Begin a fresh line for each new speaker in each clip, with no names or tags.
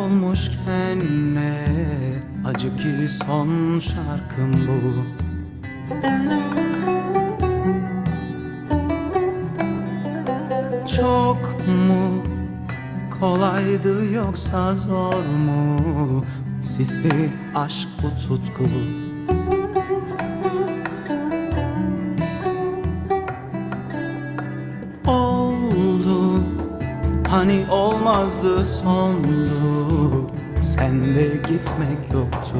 olmuşken ne acı ki son şarkım bu. Çok mu kolaydı yoksa zor mu? Sisli aşk bu tutku. Oldu hani olmazdı sondu, sende gitmek yoktu.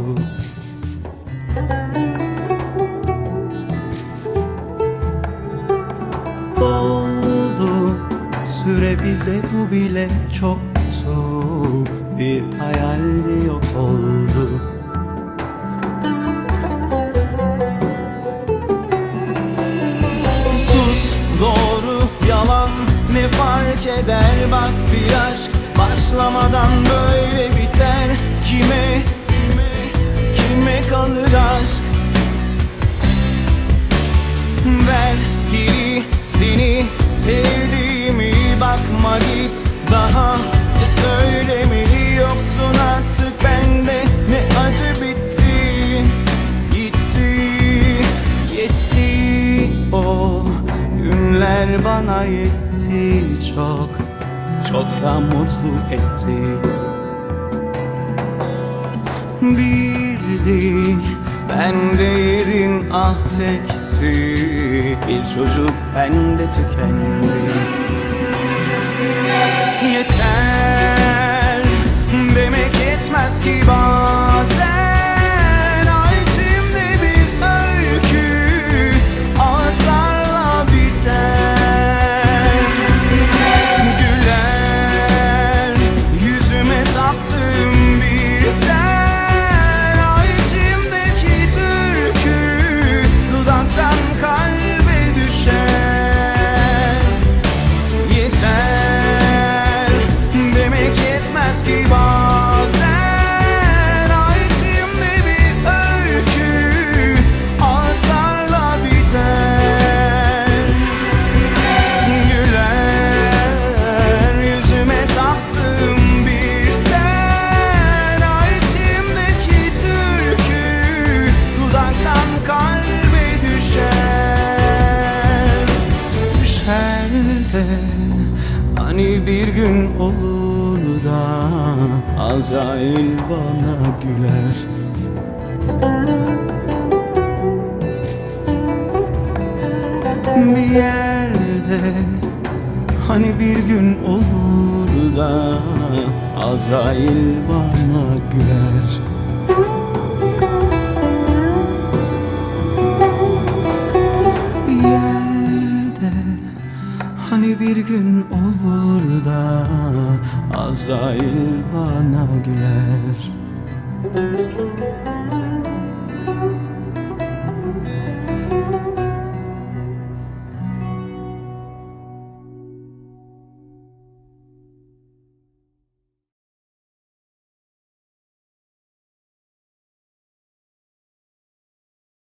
Doldu süre bize, bu bile çoktu, bir hayaldi yok oldu. Sus, doğru yalan ne fark eder, bak bir aşk başlamadan böyle biter. Kime kalır aşk? Ver geri seni sevdiğimi, bakma git daha ne söylemeli, yoksun artık bende, ne acı bitti gitti yetti. O günler bana yetti, çok da mutlu etti. Bildi bende yerin ah tekti, bir çocuk bende tükendi. Yeter demek yetmez ki bazen, içimde bir öykü ağızlarla biter. Güler yüzüme taktığım bir sen, içimdeki türkü dudaktan kalbe düşer. Yeter demek yetmez ki bazen, içimde bir öykü ağızlarla biter. Güler yüzüme taktığım bir sen, içimdeki türkü dudaktan kalbe düşer. Düşer de hani bir gün olur da Azrail bana güler. Bir yerde hani bir gün olur da Azrail bana güler. Bir yerde hani bir gün olur da Azrail bana güler.